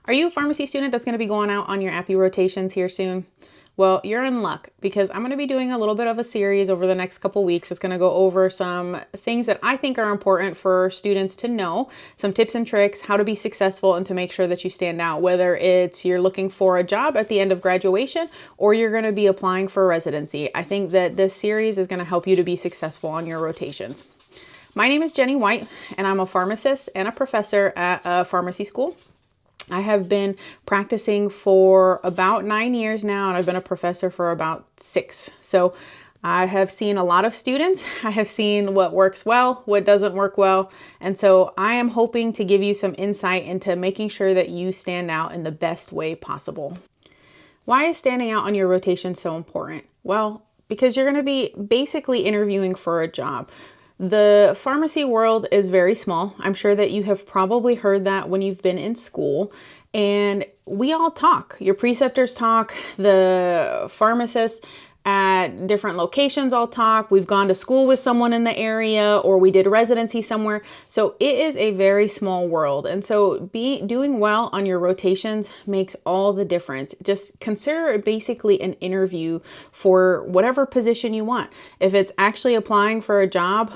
Are you a pharmacy student that's going to be going out on your APPE rotations here soon? Well, you're in luck because I'm going to be doing a little bit of a series over the next couple weeks. It's going to go over some things that I think are important for students to know, some tips and tricks, how to be successful and to make sure that you stand out, whether it's you're looking for a job at the end of graduation or you're going to be applying for residency. I think that this series is going to help you to be successful on your rotations. My name is Jenny White, and I'm a pharmacist and a professor at a pharmacy school. I have been practicing for about 9 years now, and I've been a professor for about 6. So I have seen a lot of students. I have seen what works well, what doesn't work well. And so I am hoping to give you some insight into making sure that you stand out in the best way possible. Why is standing out on your rotation so important? Well, because you're going to be basically interviewing for a job. The pharmacy world is very small. I'm sure that you have probably heard that when you've been in school, and we all talk. Your preceptors talk, the pharmacists at different locations all talk. We've gone to school with someone in the area, or we did residency somewhere. So it is a very small world. And so doing well on your rotations makes all the difference. Just consider it basically an interview for whatever position you want. If it's actually applying for a job,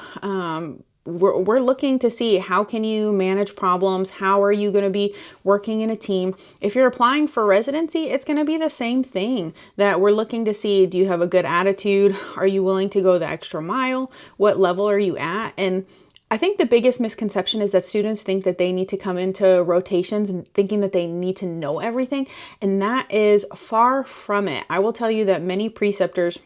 we're looking to see how can you manage problems, how are you going to be working in a team. If you're applying for residency, it's going to be the same thing that we're looking to see. Do you have a good attitude? Are you willing to go the extra mile? What level are you at? And I think the biggest misconception is that students think that they need to come into rotations and thinking that they need to know everything, and that is far from it. I will tell you that many preceptors,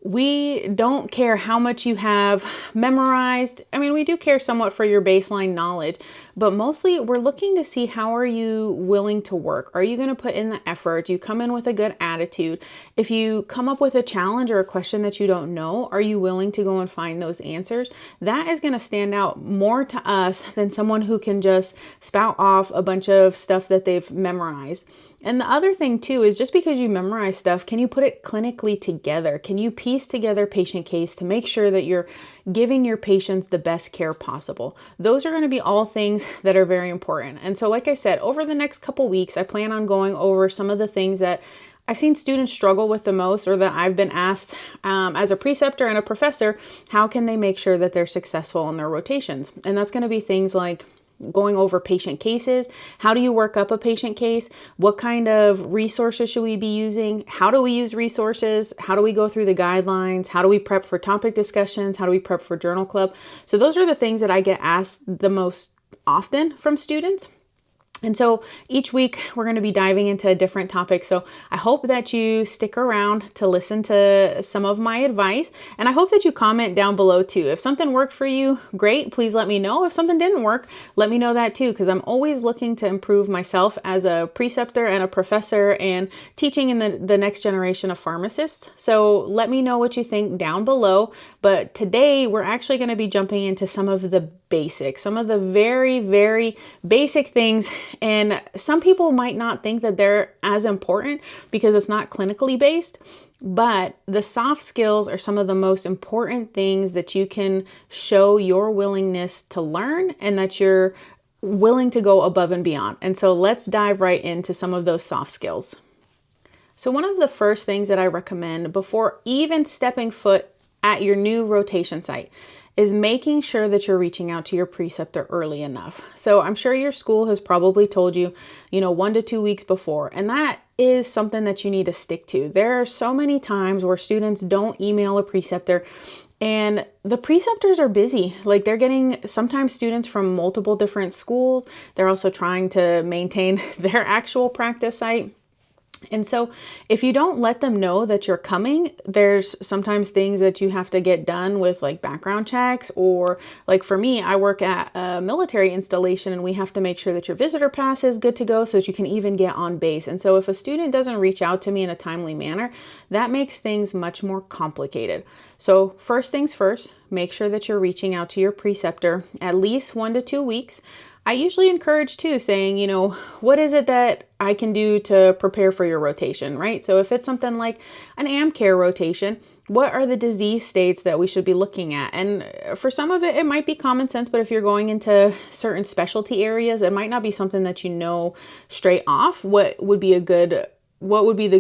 we don't care how much you have memorized. I mean, we do care somewhat for your baseline knowledge, but mostly we're looking to see how are you willing to work? Are you going to put in the effort? Do you come in with a good attitude? If you come up with a challenge or a question that you don't know, are you willing to go and find those answers? That is going to stand out more to us than someone who can just spout off a bunch of stuff that they've memorized. And the other thing too is just because you memorize stuff, can you put it clinically together? Can you piece together patient case to make sure that you're giving your patients the best care possible? Those are going to be all things that are very important. And so like I said, over the next couple weeks, I plan on going over some of the things that I've seen students struggle with the most, or that I've been asked as a preceptor and a professor, how can they make sure that they're successful in their rotations? And that's going to be things like going over patient cases. How do you work up a patient case? What kind of resources should we be using? How do we use resources? How do we go through the guidelines? How do we prep for topic discussions? How do we prep for journal club? So those are the things that I get asked the most often from students. And so each week we're going to be diving into a different topic. So I hope that you stick around to listen to some of my advice. And I hope that you comment down below too. If something worked for you, great. Please let me know. If something didn't work, let me know that too, because I'm always looking to improve myself as a preceptor and a professor and teaching in the next generation of pharmacists. So let me know what you think down below. But today we're actually going to be jumping into some of the basics, some of the very, very basic things. And some people might not think that they're as important because it's not clinically based, but the soft skills are some of the most important things that you can show your willingness to learn and that you're willing to go above and beyond. And so let's dive right into some of those soft skills. So one of the first things that I recommend before even stepping foot at your new rotation site is making sure that you're reaching out to your preceptor early enough. So I'm sure your school has probably told you, 1 to 2 weeks before, and that is something that you need to stick to. There are so many times where students don't email a preceptor, and the preceptors are busy. Like, they're getting sometimes students from multiple different schools. They're also trying to maintain their actual practice site. And so if you don't let them know that you're coming, there's sometimes things that you have to get done with, like background checks, or like for me, I work at a military installation and we have to make sure that your visitor pass is good to go so that you can even get on base. And so if a student doesn't reach out to me in a timely manner, that makes things much more complicated. So first things first, make sure that you're reaching out to your preceptor at least 1 to 2 weeks. I usually encourage too, saying, what is it that I can do to prepare for your rotation, right? So if it's something like an AmCare rotation, What are the disease states that we should be looking at? And for some of it, it might be common sense, but if you're going into certain specialty areas, it might not be something that you know straight off what would be the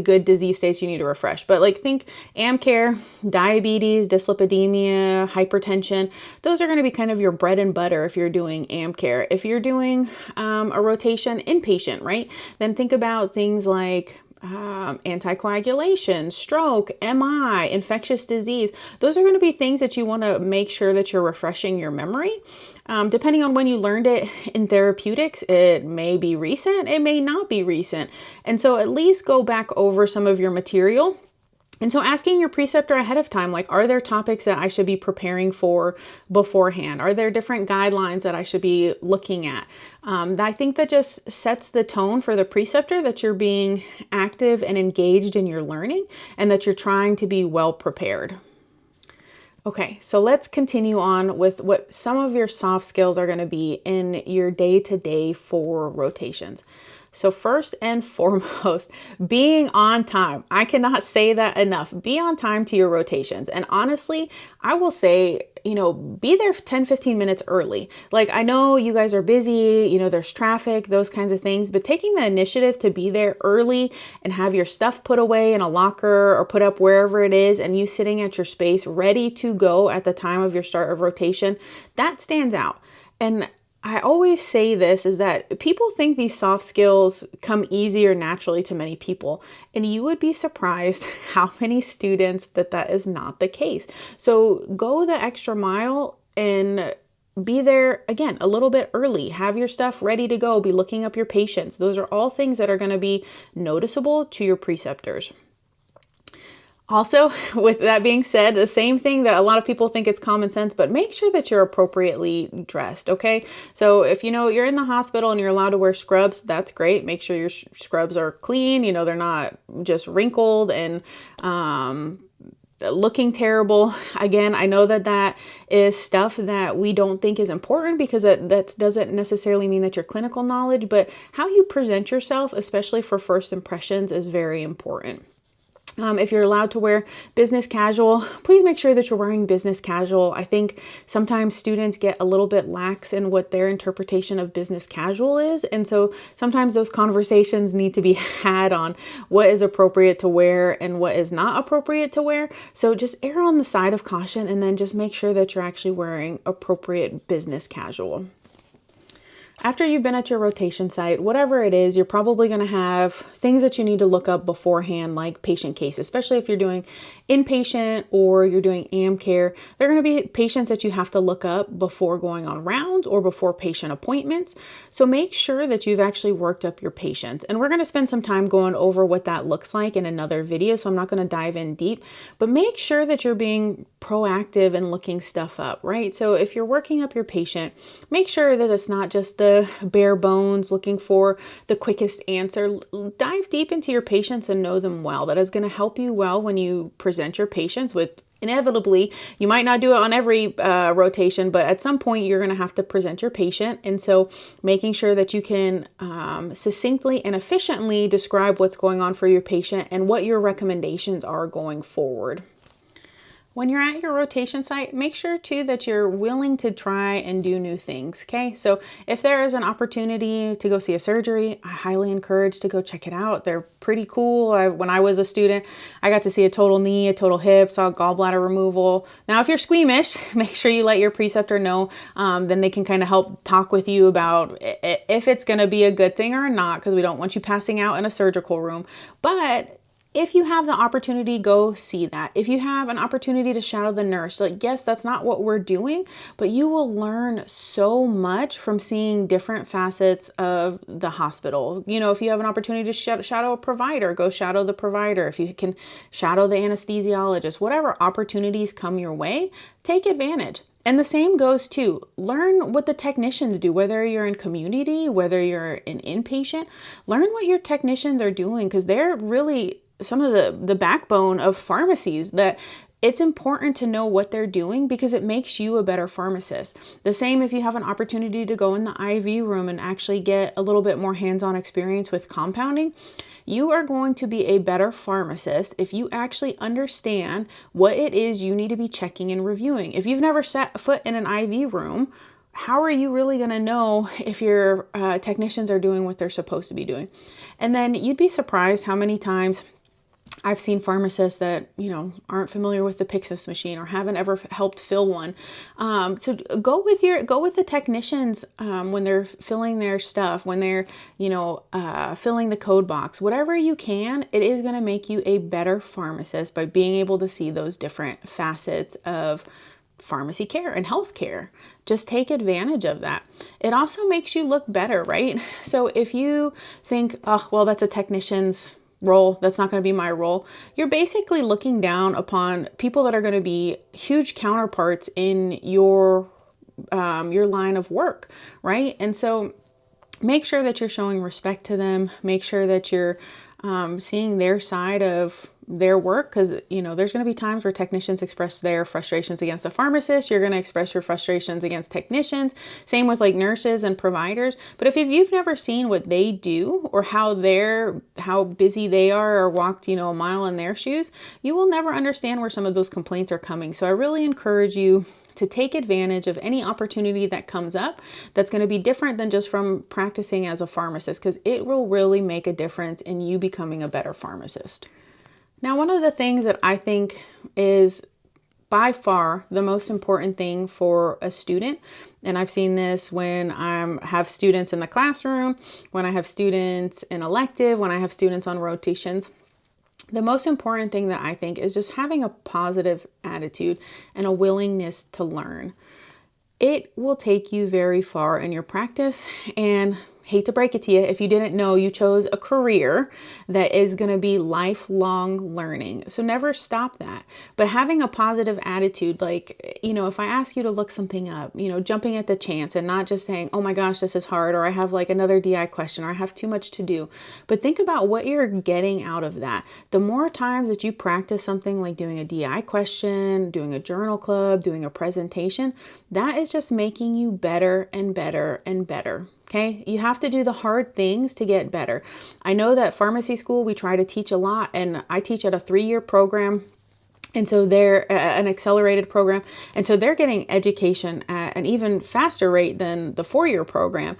good disease states you need to refresh. But like think AMCare, diabetes, dyslipidemia, hypertension. Those are going to be kind of your bread and butter if you're doing AMCare. If you're doing a rotation inpatient, right? Then think about things like anticoagulation, stroke, MI, infectious disease. Those are going to be things that you want to make sure that you're refreshing your memory. Depending on when you learned it in therapeutics, it may be recent, it may not be recent. And so at least go back over some of your material. And so asking your preceptor ahead of time, like, are there topics that I should be preparing for beforehand? Are there different guidelines that I should be looking at? I think that just sets the tone for the preceptor that you're being active and engaged in your learning and that you're trying to be well prepared. Okay, so let's continue on with what some of your soft skills are going to be in your day-to-day for rotations. So first and foremost, being on time. I cannot say that enough. Be on time to your rotations. And honestly, I will say, be there 10, 15 minutes early. Like, I know you guys are busy, there's traffic, those kinds of things, but taking the initiative to be there early and have your stuff put away in a locker or put up wherever it is, and you sitting at your space ready to go at the time of your start of rotation, that stands out. And I always say this is that people think these soft skills come easy or naturally to many people, and you would be surprised how many students that is not the case. So go the extra mile and be there again a little bit early. Have your stuff ready to go. Be looking up your patients. Those are all things that are going to be noticeable to your preceptors. Also, with that being said, the same thing that a lot of people think it's common sense, but make sure that you're appropriately dressed, okay? So if you're in the hospital and you're allowed to wear scrubs, that's great. Make sure your scrubs are clean, they're not just wrinkled and looking terrible. Again, I know that is stuff that we don't think is important because that doesn't necessarily mean that your clinical knowledge, but how you present yourself, especially for first impressions, is very important. If you're allowed to wear business casual, please make sure that you're wearing business casual. I think sometimes students get a little bit lax in what their interpretation of business casual is. And so sometimes those conversations need to be had on what is appropriate to wear and what is not appropriate to wear. So just err on the side of caution and then just make sure that you're actually wearing appropriate business casual. After you've been at your rotation site, whatever it is, you're probably going to have things that you need to look up beforehand, like patient case, especially if you're doing inpatient or you're doing AMCare. There are going to be patients that you have to look up before going on rounds or before patient appointments. So make sure that you've actually worked up your patients. And we're going to spend some time going over what that looks like in another video, so I'm not going to dive in deep, but make sure that you're being proactive and looking stuff up, right? So if you're working up your patient, make sure that it's not just the bare bones looking for the quickest answer. Dive deep into your patients and know them well. That is going to help you well when you present your patients with, inevitably, you might not do it on every rotation, but at some point you're going to have to present your patient. And so making sure that you can succinctly and efficiently describe what's going on for your patient and what your recommendations are going forward. When you're at your rotation site, make sure too that you're willing to try and do new things, okay? So if there is an opportunity to go see a surgery, I highly encourage to go check it out. They're pretty cool. When I was a student, I got to see a total knee, a total hip, saw gallbladder removal. Now, if you're squeamish, make sure you let your preceptor know. Then they can kind of help talk with you about if it's going to be a good thing or not, because we don't want you passing out in a surgical room. But if you have the opportunity, go see that. If you have an opportunity to shadow the nurse, like, yes, that's not what we're doing, but you will learn so much from seeing different facets of the hospital. If you have an opportunity to shadow a provider, go shadow the provider. If you can shadow the anesthesiologist, whatever opportunities come your way, take advantage. And the same goes to learn what the technicians do, whether you're in community, whether you're an inpatient, learn what your technicians are doing, because they're really some of the backbone of pharmacies. That it's important to know what they're doing because it makes you a better pharmacist. The same if you have an opportunity to go in the IV room and actually get a little bit more hands-on experience with compounding. You are going to be a better pharmacist if you actually understand what it is you need to be checking and reviewing. If you've never set foot in an IV room, how are you really going to know if your technicians are doing what they're supposed to be doing? And then you'd be surprised how many times I've seen pharmacists that, aren't familiar with the Pyxis machine or haven't ever helped fill one. So go with the technicians when they're filling their stuff, when they're, filling the code box, whatever you can. It is going to make you a better pharmacist by being able to see those different facets of pharmacy care and healthcare. Just take advantage of that. It also makes you look better, right? So if you think, oh, well, that's a technician's role, that's not going to be my role, you're basically looking down upon people that are going to be huge counterparts in your line of work, right? And so make sure that you're showing respect to them. Make sure that you're seeing their side of their work, because there's going to be times where technicians express their frustrations against the pharmacist. You're going to express your frustrations against technicians. Same with like nurses and providers. But if you've never seen what they do or how busy they are or walked a mile in their shoes, you will never understand where some of those complaints are coming. So I really encourage you to take advantage of any opportunity that comes up that's going to be different than just from practicing as a pharmacist, because it will really make a difference in you becoming a better pharmacist. Now, one of the things that I think is by far the most important thing for a student, and I've seen this when I have students in the classroom, when I have students in elective, when I have students on rotations, the most important thing that I think is just having a positive attitude and a willingness to learn. It will take you very far in your practice, and hate to break it to you, if you didn't know, you chose a career that is going to be lifelong learning. So never stop that. But having a positive attitude, like, if I ask you to look something up, jumping at the chance and not just saying, oh my gosh, this is hard, or I have like another DI question, or I have too much to do. But think about what you're getting out of that. The more times that you practice something like doing a DI question, doing a journal club, doing a presentation, that is just making you better and better and better. Okay, you have to do the hard things to get better. I know that pharmacy school, we try to teach a lot, and I teach at a 3-year program. And so they're an accelerated program. And so they're getting education at an even faster rate than the 4-year program.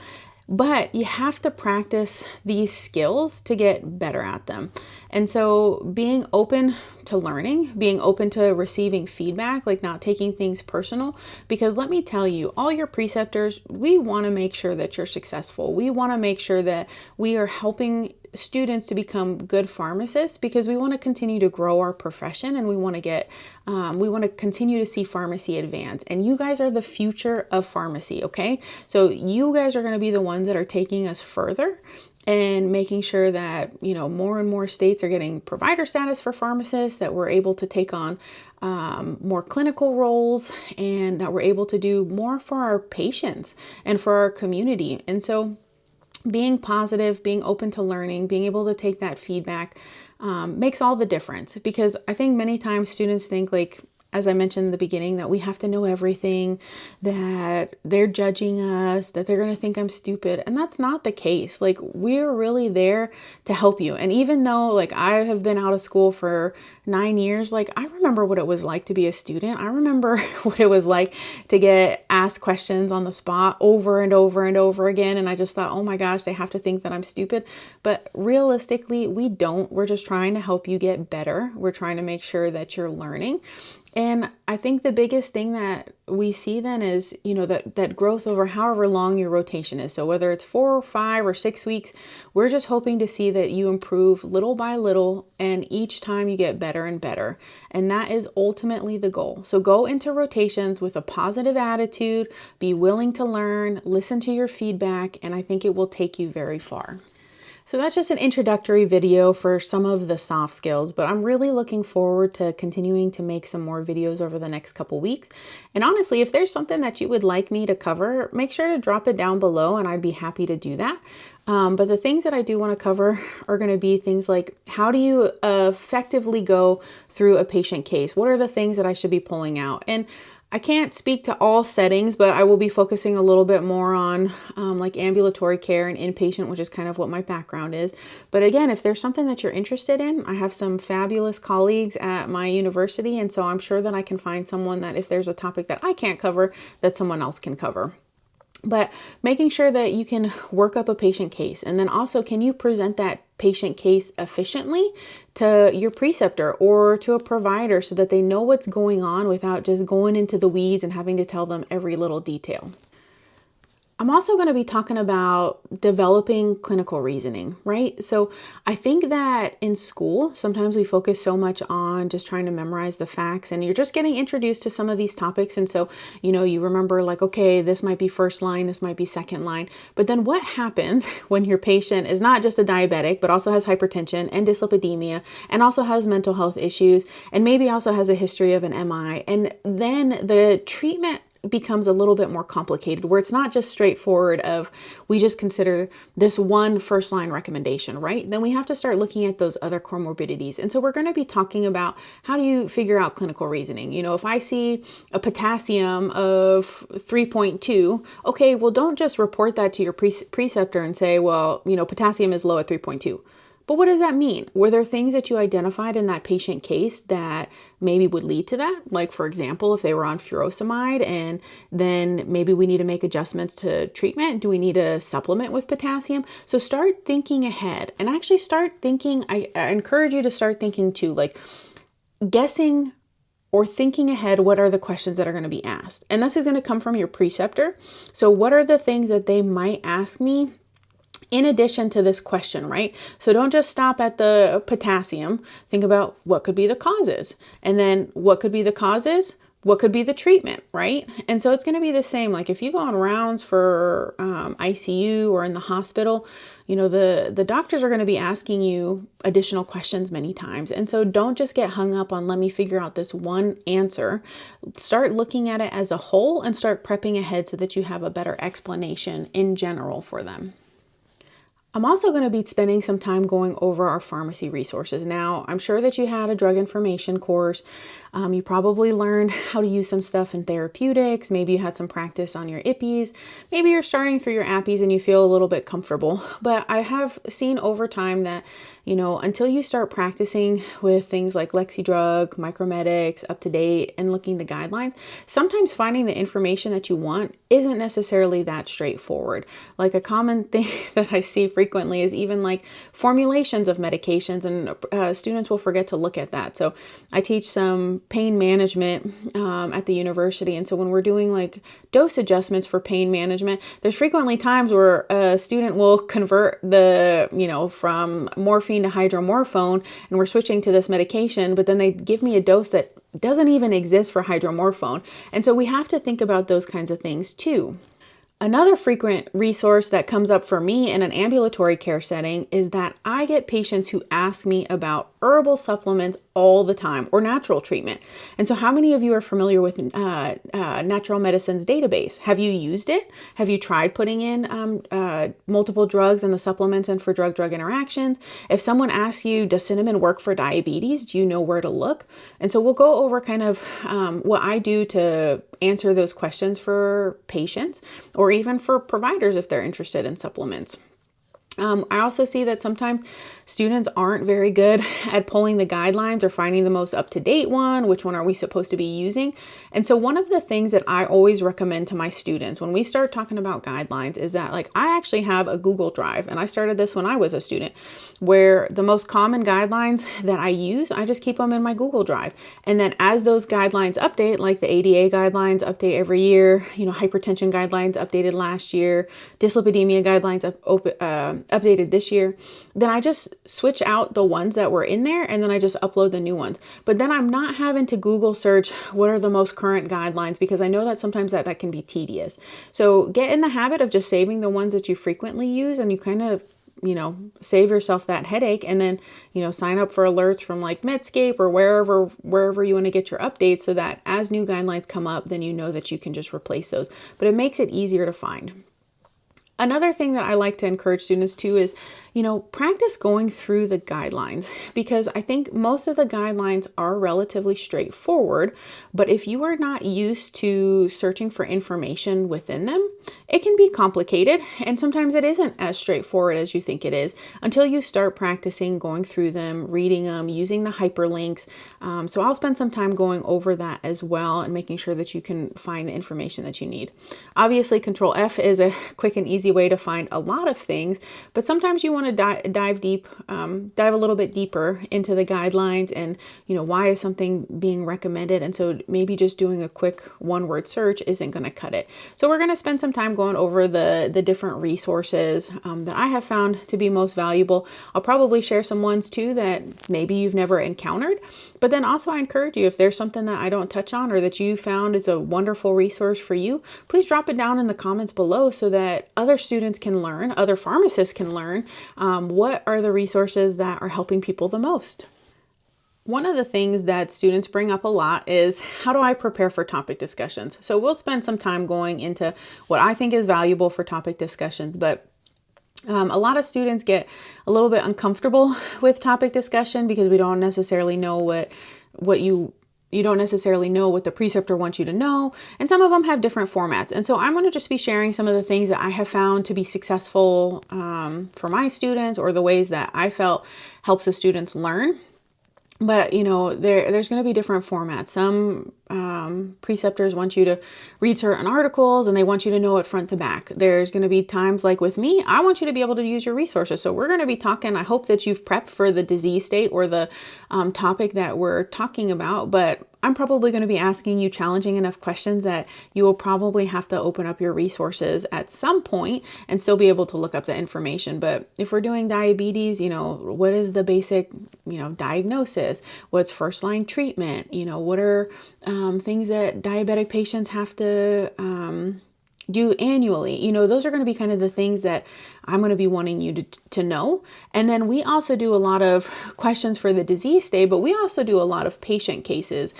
But you have to practice these skills to get better at them. And so being open to learning, being open to receiving feedback, like not taking things personal, because let me tell you, all your preceptors, we want to make sure that you're successful. We want to make sure that we are helping students to become good pharmacists, because we want to continue to grow our profession, and we want to continue to see pharmacy advance. And you guys are the future of pharmacy, okay? So you guys are going to be the ones that are taking us further and making sure that, more and more states are getting provider status for pharmacists, that we're able to take on more clinical roles, and that we're able to do more for our patients and for our community. And so being positive, being open to learning, being able to take that feedback makes all the difference. Because I think many times students think, like, as I mentioned in the beginning, that we have to know everything, that they're judging us, that they're going to think I'm stupid. And that's not the case. Like, we're really there to help you. And even though, like, I have been out of school for 9 years, like, I remember what it was like to be a student. I remember what it was like to get asked questions on the spot over and over and over again. And I just thought, oh my gosh, they have to think that I'm stupid. But realistically, we don't. We're just trying to help you get better. We're trying to make sure that you're learning. And I think the biggest thing that we see then is, that growth over however long your rotation is. So whether it's 4 or 5 or 6 weeks, we're just hoping to see that you improve little by little, and each time you get better and better. And that is ultimately the goal. So go into rotations with a positive attitude, be willing to learn, listen to your feedback, and I think it will take you very far. So that's just an introductory video for some of the soft skills, but I'm really looking forward to continuing to make some more videos over the next couple weeks. And honestly, if there's something that you would like me to cover, make sure to drop it down below and I'd be happy to do that. But the things that I do want to cover are going to be things like, how do you effectively go through a patient case? What are the things that I should be pulling out? And I can't speak to all settings, but I will be focusing a little bit more on like ambulatory care and inpatient, which is kind of what my background is. But again, if there's something that you're interested in, I have some fabulous colleagues at my university. And so I'm sure that I can find someone that if there's a topic that I can't cover, that someone else can cover. But making sure that you can work up a patient case, and then also, can you present that patient case efficiently to your preceptor or to a provider so that they know what's going on without just going into the weeds and having to tell them every little detail. I'm also going to be talking about developing clinical reasoning, right? So I think that in school, sometimes we focus so much on just trying to memorize the facts, and you're just getting introduced to some of these topics. And so, you remember like, okay, this might be first line, this might be second line. But then what happens when your patient is not just a diabetic, but also has hypertension and dyslipidemia and also has mental health issues and maybe also has a history of an MI? And then the treatment becomes a little bit more complicated, where it's not just straightforward of we just consider this one first line recommendation, right? Then we have to start looking at those other comorbidities. And so we're going to be talking about how do you figure out clinical reasoning. If I see a potassium of 3.2, okay, well, don't just report that to your preceptor and say, well, potassium is low at 3.2. But what does that mean? Were there things that you identified in that patient case that maybe would lead to that? Like, for example, if they were on furosemide and then maybe we need to make adjustments to treatment. Do we need to supplement with potassium? So start thinking ahead, and actually start thinking, I encourage you to start thinking too, like guessing or thinking ahead, what are the questions that are going to be asked? And this is going to come from your preceptor. So what are the things that they might ask me in addition to this question, right? So don't just stop at the potassium. Think about what could be the causes. And then what could be the causes? What could be the treatment, right? And so it's going to be the same. Like if you go on rounds for ICU or in the hospital, the doctors are going to be asking you additional questions many times. And so don't just get hung up on, let me figure out this one answer. Start looking at it as a whole and start prepping ahead so that you have a better explanation in general for them. I'm also going to be spending some time going over our pharmacy resources. Now, I'm sure that you had a drug information course. You probably learned how to use some stuff in therapeutics. Maybe you had some practice on your APPEs. Maybe you're starting through your APPEs and you feel a little bit comfortable. But I have seen over time that, until you start practicing with things like LexiDrug, Micromedics, UpToDate, and looking the guidelines, sometimes finding the information that you want isn't necessarily that straightforward. Like a common thing that I see frequently is even like formulations of medications, and students will forget to look at that. So I teach some pain management at the university. And so when we're doing like dose adjustments for pain management, there's frequently times where a student will convert the, from morphine to hydromorphone, and we're switching to this medication, but then they give me a dose that doesn't even exist for hydromorphone. And so we have to think about those kinds of things too. Another frequent resource that comes up for me in an ambulatory care setting is that I get patients who ask me about herbal supplements all the time, or natural treatment. And so how many of you are familiar with Natural Medicine's database? Have you used it? Have you tried putting in multiple drugs in the supplements and for drug-drug interactions? If someone asks you, does cinnamon work for diabetes? Do you know where to look? And so we'll go over kind of what I do to answer those questions for patients, or even for providers if they're interested in supplements. I also see that sometimes students aren't very good at pulling the guidelines or finding the most up-to-date one. Which one are we supposed to be using? And so one of the things that I always recommend to my students when we start talking about guidelines is that, like, I actually have a Google Drive, and I started this when I was a student, where the most common guidelines that I use, I just keep them in my Google Drive. And then as those guidelines update, like the ADA guidelines update every year, hypertension guidelines updated last year, dyslipidemia guidelines updated this year, then I just switch out the ones that were in there, and then I just upload the new ones. But then I'm not having to Google search what are the most current guidelines, because I know that sometimes that can be tedious. So get in the habit of just saving the ones that you frequently use, and you kind of save yourself that headache, and then, sign up for alerts from like Medscape or wherever you want to get your updates, so that as new guidelines come up, then you know that you can just replace those. But it makes it easier to find. Another thing that I like to encourage students to is, practice going through the guidelines, because I think most of the guidelines are relatively straightforward, but if you are not used to searching for information within them, it can be complicated, and sometimes it isn't as straightforward as you think it is until you start practicing going through them, reading them, using the hyperlinks. So I'll spend some time going over that as well and making sure that you can find the information that you need. Obviously, Control F is a quick and easy way to find a lot of things, but sometimes you want to dive deep, dive a little bit deeper into the guidelines and, why is something being recommended? And so maybe just doing a quick one-word search isn't going to cut it. So we're going to spend some time going over the different resources that I have found to be most valuable. I'll probably share some ones too that maybe you've never encountered, but then also I encourage you, if there's something that I don't touch on or that you found is a wonderful resource for you, please drop it down in the comments below so that other students can learn, other pharmacists can learn what are the resources that are helping people the most. One of the things that students bring up a lot is, how do I prepare for topic discussions? So we'll spend some time going into what I think is valuable for topic discussions, but a lot of students get a little bit uncomfortable with topic discussion because we don't necessarily know what you don't necessarily know what the preceptor wants you to know. And some of them have different formats. And so I'm going to just be sharing some of the things that I have found to be successful for my students, or the ways that I felt helps the students learn. But, there's going to be different formats. Some preceptors want you to read certain articles and they want you to know it front to back. There's going to be times like with me, I want you to be able to use your resources. So we're going to be talking, I hope that you've prepped for the disease state or the topic that we're talking about, but I'm probably going to be asking you challenging enough questions that you will probably have to open up your resources at some point and still be able to look up the information. But if we're doing diabetes, what is the basic, diagnosis? What's first line treatment? What are things that diabetic patients have to do annually? Those are going to be kind of the things that I'm going to be wanting you to know. And then we also do a lot of questions for the disease state, but we also do a lot of patient cases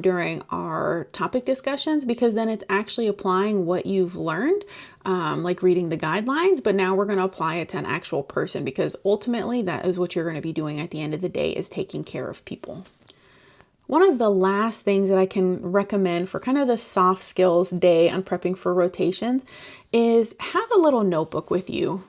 during our topic discussions, because then it's actually applying what you've learned, like reading the guidelines, but now we're going to apply it to an actual person, because ultimately that is what you're going to be doing at the end of the day, is taking care of people. One of the last things that I can recommend for kind of the soft skills day on prepping for rotations is have a little notebook with you.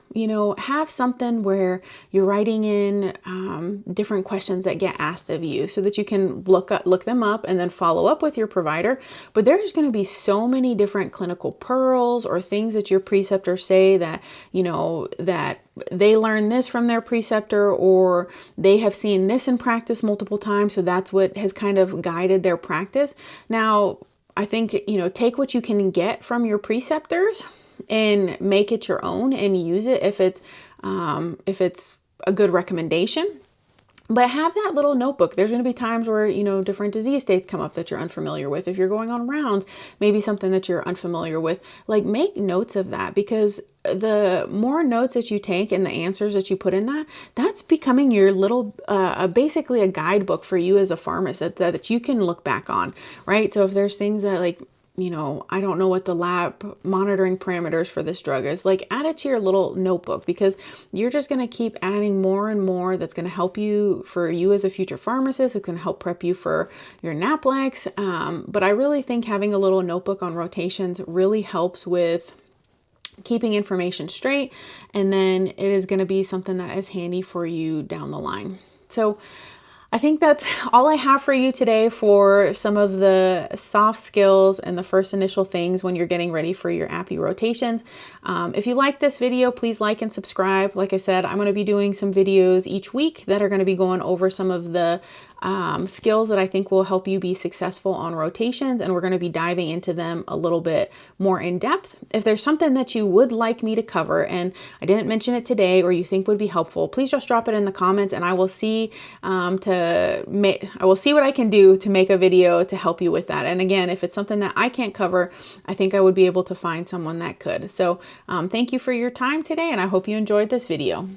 Have something where you're writing in different questions that get asked of you so that you can look them up and then follow up with your provider. But there's going to be so many different clinical pearls or things that your preceptors say that, that they learned this from their preceptor, or they have seen this in practice multiple times. So that's what has kind of guided their practice. Now, I think, take what you can get from your preceptors and make it your own and use it if it's a good recommendation. But have that little notebook. There's going to be times where, different disease states come up that you're unfamiliar with. If you're going on rounds, maybe something that you're unfamiliar with, like make notes of that, because the more notes that you take and the answers that you put in that's becoming your little, basically a guidebook for you as a pharmacist that you can look back on, right? So if there's things that I don't know what the lab monitoring parameters for this drug is, add it to your little notebook, because you're just going to keep adding more and more that's going to help you as a future pharmacist. It's going to help prep you for your NAPLEX. But I really think having a little notebook on rotations really helps with keeping information straight. And then it is going to be something that is handy for you down the line. So I think that's all I have for you today for some of the soft skills and the first initial things when you're getting ready for your APPE rotations. If you like this video, please like and subscribe. Like I said, I'm going to be doing some videos each week that are going to be going over some of the skills that I think will help you be successful on rotations, and we're going to be diving into them a little bit more in depth. If there's something that you would like me to cover and I didn't mention it today, or you think would be helpful, please just drop it in the comments, and I will see what I can do to make a video to help you with that. And again, if it's something that I can't cover, I think I would be able to find someone that could. So thank you for your time today, and I hope you enjoyed this video.